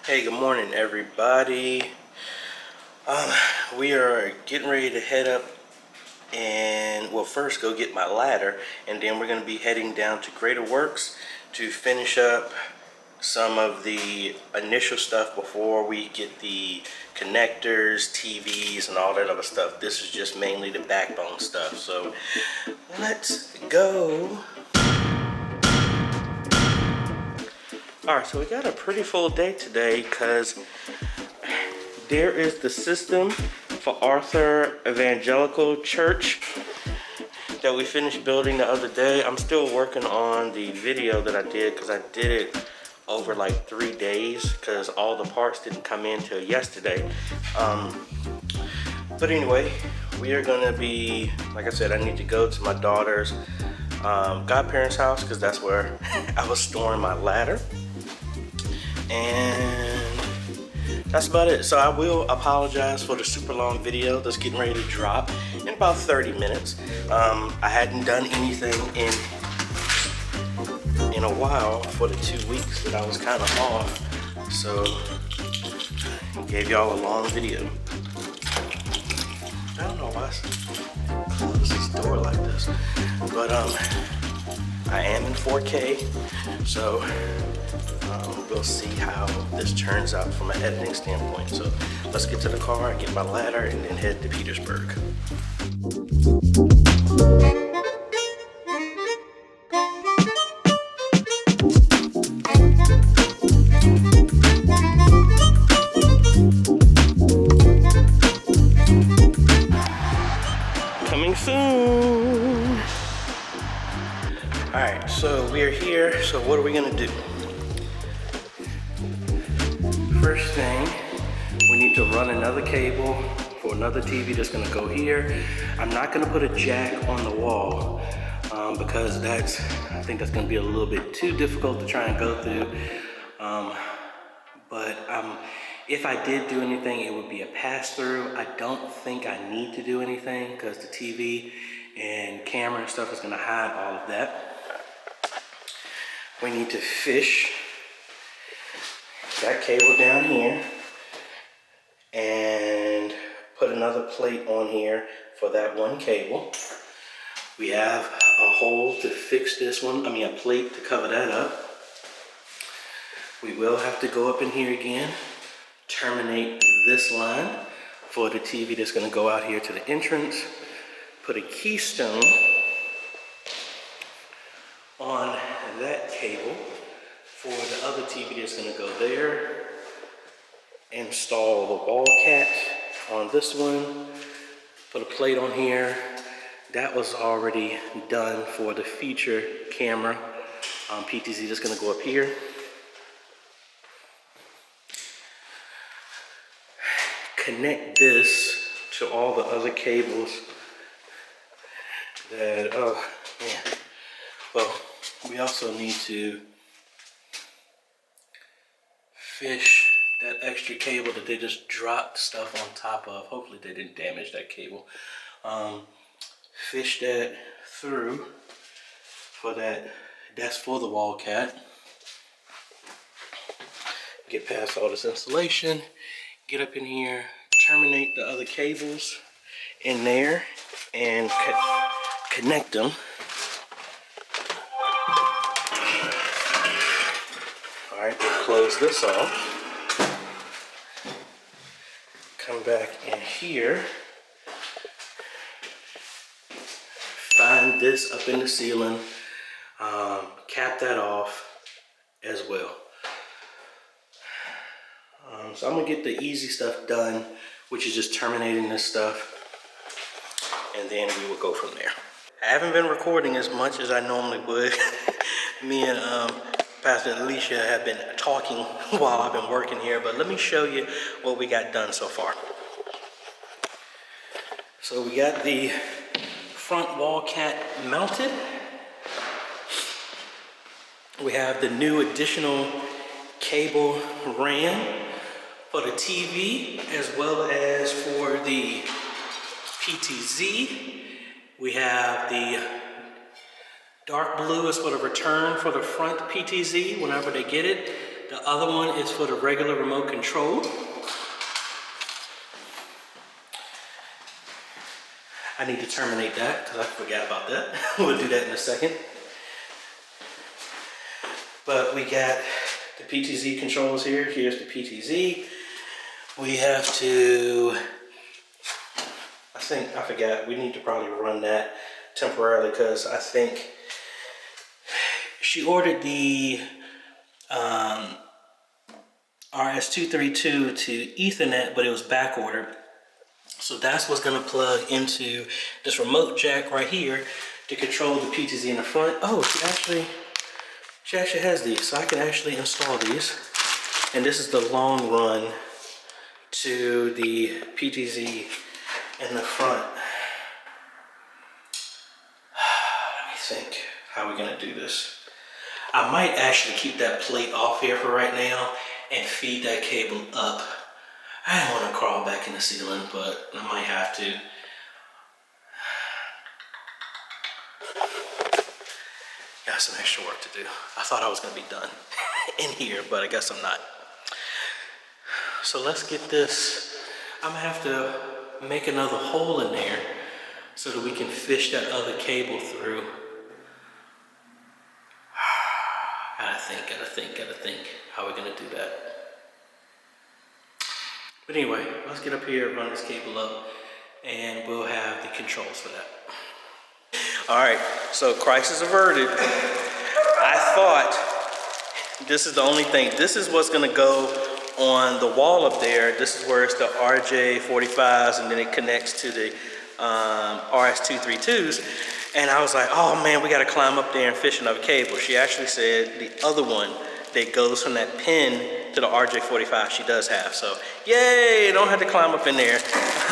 Hey, good morning, everybody. We are getting ready to head up and, well, first go get my ladder, and then we're going to be heading down to Greater Works to finish up some of the initial stuff before we get the connectors, TVs, and all that other stuff. This is just mainly the backbone stuff. So let's go. Alright, so we got a pretty full day today because there is the system for Arthur Evangelical Church that we finished building the other day. I'm still working on the video that I did because I did it over like 3 days because all the parts didn't come in till yesterday. But anyway, we are gonna be, like I said, I need to go to my daughter's godparents' house because that's where I was storing my ladder. And that's about it. So I will apologize for the super long video that's getting ready to drop in about 30 minutes. I hadn't done anything in a while for the 2 weeks that I was kind of off. So I gave y'all a long video. I don't know why I close this door like this. But I am in 4K. So we'll see how this turns out from an editing standpoint. So let's get to the car, get my ladder, and then head to Petersburg. Coming soon. All right, so we are here. So what are we gonna do? First thing, we need to run another cable for another TV that's gonna go here. I'm not gonna put a jack on the wall because I think that's gonna be a little bit too difficult to try and go through. But if I did do anything, it would be a pass-through. I don't think I need to do anything because the TV and camera and stuff is gonna hide all of that. We need to fish that cable down here and put another plate on here for that one cable. We have a hole to fix this one, a plate to cover that up. We will have to go up in here again, terminate this line for the TV that's gonna go out here to the entrance, put a keystone on that cable for the other TV that's gonna go there, install the wall cat on this one, put a plate on here. That was already done for the feature camera PTZ that's gonna go up here. Connect this to all the other cables that, oh man. Well, we also need to fish that extra cable that they just dropped stuff on top of. Hopefully they didn't damage that cable. Fish that through for that. That's for the wall cat. Get past all this installation, get up in here, terminate the other cables in there and connect them. All right, we'll close this off. Come back in here. Find this up in the ceiling. Cap that off as well. So I'm gonna get the easy stuff done, which is just terminating this stuff, and then we will go from there. I haven't been recording as much as I normally would. Me and Pastor Alicia have been talking while I've been working here, but let me show you what we got done so far. So we got the front wall cat mounted. We have the new additional cable ran for the TV as well as for the PTZ. We have the dark blue is for the return for the front PTZ whenever they get it. The other one is for the regular remote control. I need to terminate that because I forgot about that. We'll do that in a second. But we got the PTZ controls here. Here's the PTZ. We have to, I forgot, we need to probably run that temporarily because I think she ordered the RS-232 to Ethernet, but it was back ordered. So that's what's gonna plug into this remote jack right here to control the PTZ in the front. Oh, she actually has these, so I can actually install these. And this is the long run to the PTZ in the front. Let me think, how are we gonna do this? I might actually keep that plate off here for right now and feed that cable up. I don't want to crawl back in the ceiling, but I might have to. Got some extra work to do. I thought I was going to be done in here, but I guess I'm not. So let's get this. I'm going to have to make another hole in there so that we can fish that other cable through. Gotta think. How are we going to do that? But anyway, let's get up here, run this cable up, and we'll have the controls for that. All right, so crisis averted. I thought this is the only thing. This is what's gonna go on the wall up there. This is where it's the RJ45s, and then it connects to the RS-232s. And I was like, oh man, we gotta climb up there and fish another cable. She actually said the other one that goes from that pin to the RJ45 she does have. So yay, don't have to climb up in there.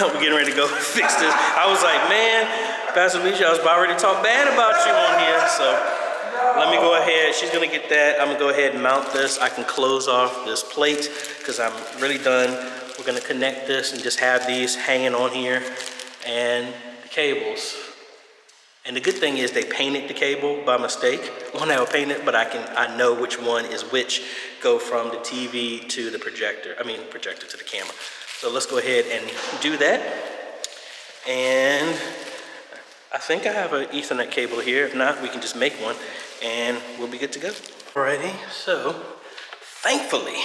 We're getting ready to go fix this. I was like, man, Pastor Alicia, I was about ready to talk bad about you on here. So let me go ahead. She's gonna get that. I'm gonna go ahead and mount this. I can close off this plate because I'm really done. We're gonna connect this and just have these hanging on here and the cables. And the good thing is they painted the cable by mistake. One that was painted, but I know which one is which. Go from the TV to the projector. Projector to the camera. So let's go ahead and do that. And I think I have an Ethernet cable here. If not, we can just make one and we'll be good to go. Alrighty, so thankfully,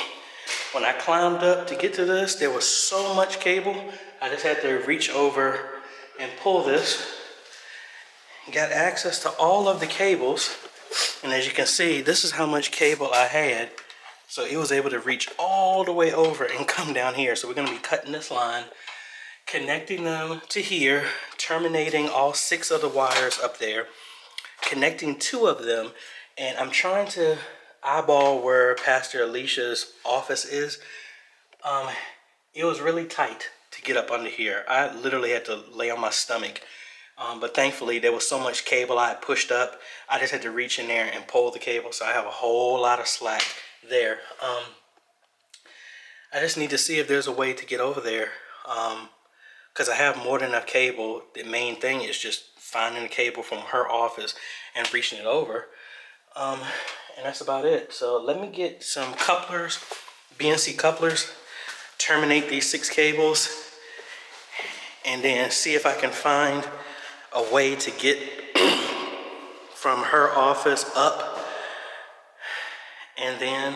when I climbed up to get to this, there was so much cable. I just had to reach over and pull this. Got access to all of the cables, and as you can see, this is how much cable I had. So it was able to reach all the way over and come down here. So we're going to be cutting this line, connecting them to here, terminating all 6 of the wires up there, connecting 2 of them, and I'm trying to eyeball where Pastor Alicia's office is. It was really tight to get up under here. I literally had to lay on my stomach. But thankfully, there was so much cable I had pushed up. I just had to reach in there and pull the cable, so I have a whole lot of slack there. I just need to see if there's a way to get over there, because I have more than enough cable. The main thing is just finding the cable from her office and reaching it over, and that's about it. So let me get some couplers, BNC couplers, terminate these 6 cables, and then see if I can find a way to get from her office up, and then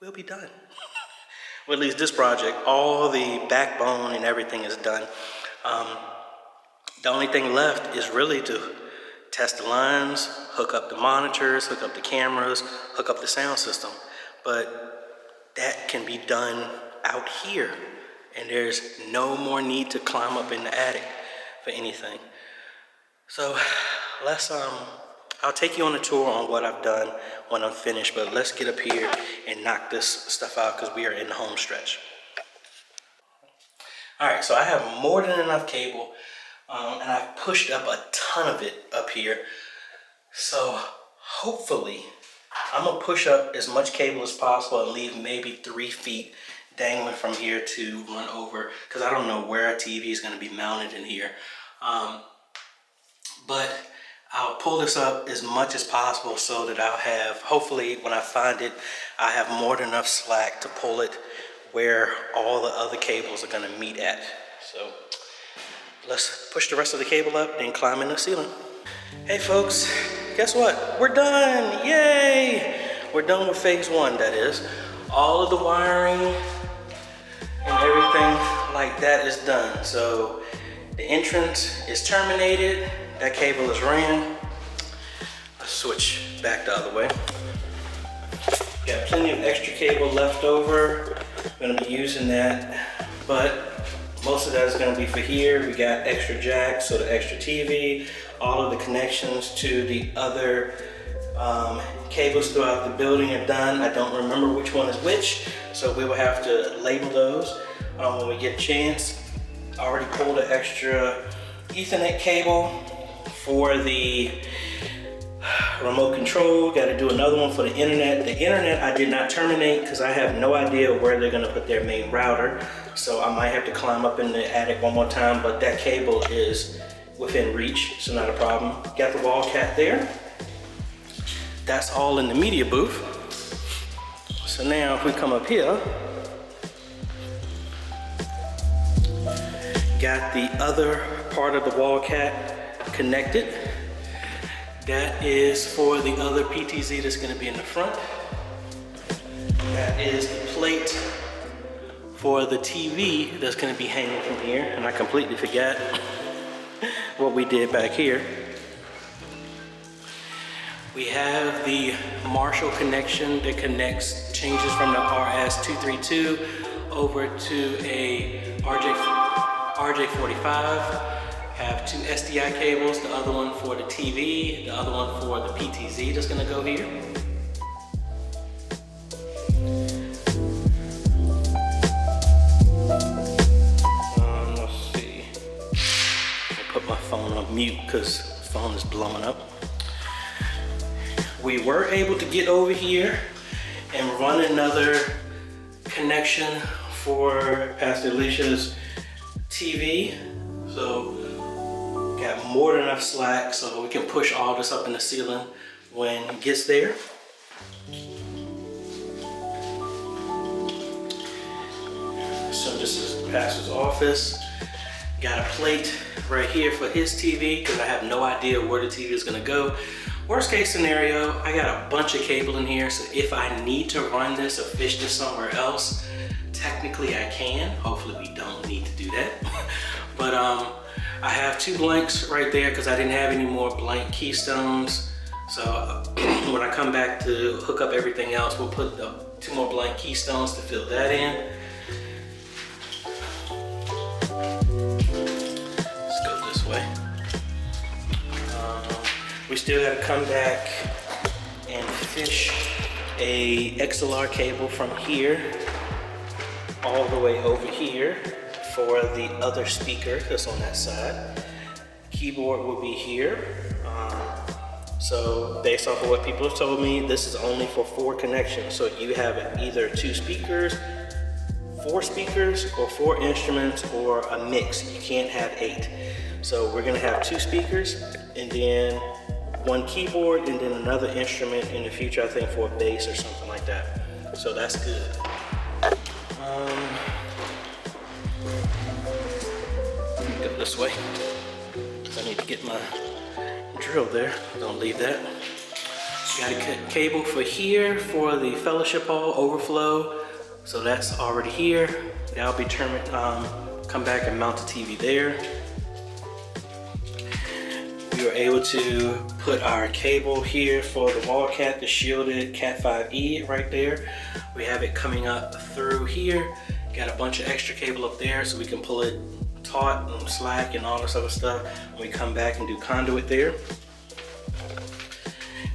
we'll be done. Well, at least this project, all the backbone and everything is done. The only thing left is really to test the lines, hook up the monitors, hook up the cameras, hook up the sound system. But that can be done out here. And there's no more need to climb up in the attic for anything. So I'll take you on a tour on what I've done when I'm finished, but let's get up here and knock this stuff out because we are in the home stretch. All right, so I have more than enough cable, and I've pushed up a ton of it up here. So hopefully I'm gonna push up as much cable as possible and leave maybe 3 feet dangling from here to run over, because I don't know where a TV is going to be mounted in here. But I'll pull this up as much as possible so that I'll have, hopefully when I find it, I have more than enough slack to pull it where all the other cables are gonna meet at. So let's push the rest of the cable up and climb in the ceiling. Hey folks, guess what? We're done, yay! We're done with phase one, that is. All of the wiring and everything like that is done. So the entrance is terminated. That cable is ran. Let's switch back the other way. Got plenty of extra cable left over. I'm gonna be using that, but most of that is gonna be for here. We got extra jacks, so the extra TV, all of the connections to the other cables throughout the building are done. I don't remember which one is which, so we will have to label those when we get a chance. I already pulled an extra Ethernet cable for the remote control. Got to do another one for the internet. The internet I did not terminate because I have no idea where they're going to put their main router. So I might have to climb up in the attic one more time, but that cable is within reach, so not a problem. Got the wall cat there. That's all in the media booth. So now if we come up here, got the other part of the wall cat connected. That is for the other PTZ that's going to be in the front. That is the plate for the TV that's going to be hanging from here. And I completely forgot what we did back here. We have the Marshall connection that changes from the RS-232 over to a RJ45. Have two SDI cables, the other one for the TV, the other one for the PTZ that's gonna go here. Let's see. I'll put my phone on mute because the phone is blowing up. We were able to get over here and run another connection for Pastor Alicia's TV. So got more than enough slack so we can push all this up in the ceiling when it gets there. So this is the pastor's office. Got a plate right here for his TV because I have no idea where the TV is gonna go. Worst case scenario, I got a bunch of cable in here, so if I need to run this or fish this somewhere else, technically I can. Hopefully we don't need to do that. But I have two blanks right there because I didn't have any more blank keystones. So when I come back to hook up everything else, we'll put the two more blank keystones to fill that in. Let's go this way. We still got to come back and fish a XLR cable from here all the way over here for the other speaker that's on that side. Keyboard will be here. So based off of what people have told me, this is only for 4 connections. So you have either 2 speakers, 4 speakers, or 4 instruments, or a mix. You can't have 8. So we're gonna have 2 speakers and then 1 keyboard and then another instrument in the future, I think for a bass or something like that. So that's good. Go this way. I need to get my drill there. Don't leave that. Got a cable for here for the fellowship hall overflow. So that's already here. That'll be come back and mount the TV there. We were able to put our cable here for the wall cat, the shielded Cat 5e right there. We have it coming up through here. Got a bunch of extra cable up there so we can pull it taut and slack and all this other stuff when we come back and do conduit there.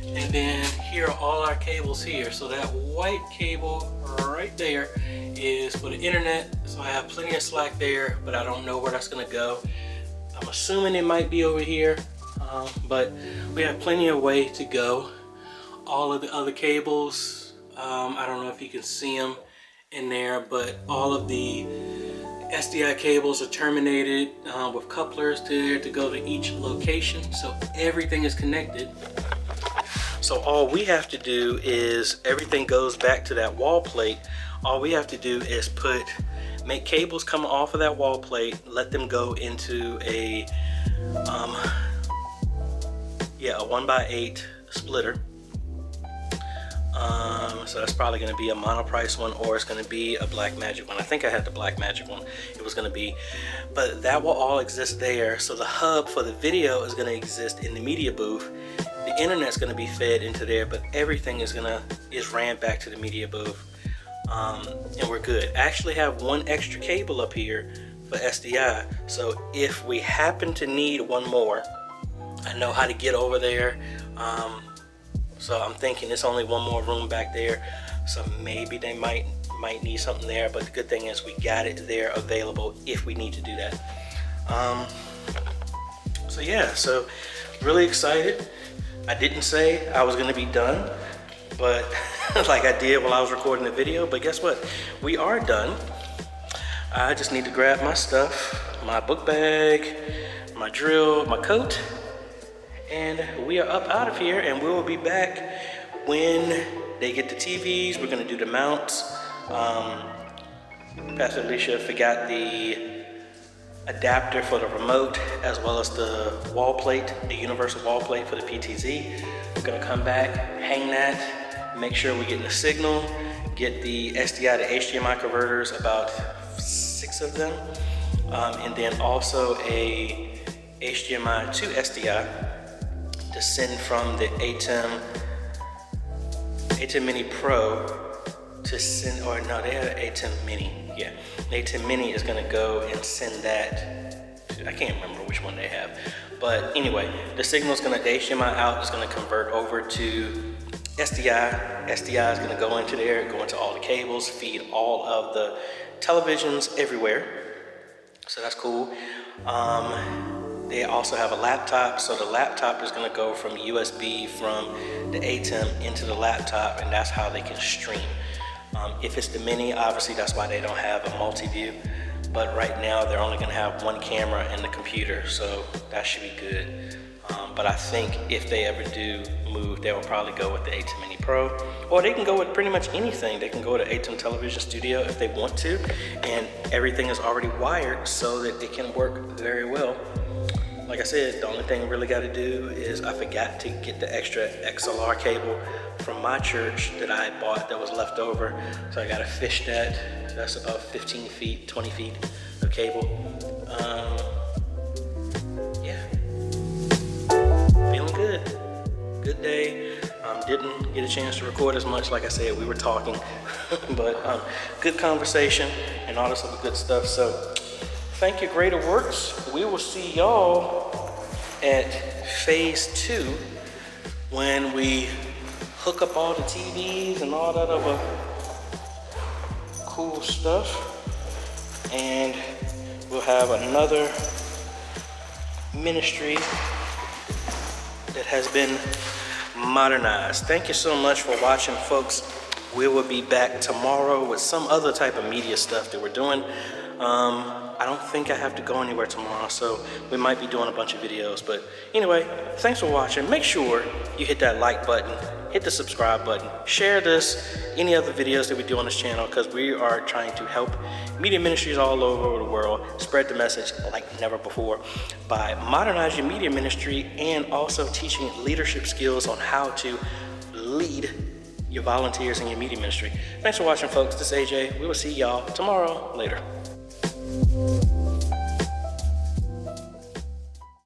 And then here are all our cables here. So that white cable right there is for the internet. So I have plenty of slack there, but I don't know where that's gonna go. I'm assuming it might be over here, but we have plenty of way to go. All of the other cables, I don't know if you can see them in there, but all of the SDI cables are terminated with couplers there to go to each location, so everything is connected. So all we have to do is, everything goes back to that wall plate. All we have to do is make cables come off of that wall plate, let them go into a 1x8 splitter. So that's probably going to be a monoprice one, or it's going to be a Blackmagic one. I think I had the Blackmagic one. It was going to be, but that will all exist there. So the hub for the video is going to exist in the media booth. The internet's going to be fed into there, but everything is ran back to the media booth, and we're good. I actually have one extra cable up here for SDI. So if we happen to need one more, I know how to get over there. So I'm thinking it's only one more room back there, so maybe they might need something there, but the good thing is we got it there available if we need to do that. So yeah, so really excited. I didn't say I was gonna be done, but like I did while I was recording the video, but guess what? We are done. I just need to grab my stuff, my book bag, my drill, my coat, and we are up out of here, and we will be back when they get the TVs. We're gonna do the mounts. Pastor Alicia forgot the adapter for the remote, as well as the wall plate, the universal wall plate for the PTZ. We're gonna come back, hang that, make sure we're getting the signal, get the SDI to HDMI converters, about 6 of them, and then also a HDMI to SDI to send from the AJayThe Mini Pro to send, or no, they had an AJayThe Mini. Yeah, AJayThe Mini is gonna go and send that to, I can't remember which one they have. But anyway, the signal's gonna, the HDMI out is gonna convert over to SDI. SDI is gonna go into there, go into all the cables, feed all of the televisions everywhere. So that's cool. They also have a laptop, so the laptop is going to go from USB from the AJayThe into the laptop, and that's how they can stream. If it's the Mini, obviously that's why they don't have a multi-view, but right now they're only going to have one camera in the computer, so that should be good. But I think if they ever do move, they will probably go with the AJayThe Mini Pro, or they can go with pretty much anything. They can go to AJayThe Television Studio if they want to, and everything is already wired so that it can work very well. Like I said, the only thing we really got to do is, I forgot to get the extra XLR cable from my church that I bought that was left over. So I got to fish that. So that's about 15 feet, 20 feet of cable. Yeah. Feeling good. Good day. Didn't get a chance to record as much. Like I said, we were talking, but good conversation and all this other good stuff. So thank you, Greater Works. We will see y'all at phase 2 when we hook up all the TVs and all that other cool stuff. And we'll have another ministry that has been modernized. Thank you so much for watching, folks. We will be back tomorrow with some other type of media stuff that we're doing. I don't think I have to go anywhere tomorrow, so we might be doing a bunch of videos. But anyway, thanks for watching. Make sure you hit that like button, hit the subscribe button, share this, any other videos that we do on this channel, because we are trying to help media ministries all over the world spread the message like never before by modernizing media ministry and also teaching leadership skills on how to lead your volunteers in your media ministry. Thanks for watching, folks. This is AJ. We will see y'all tomorrow. Later.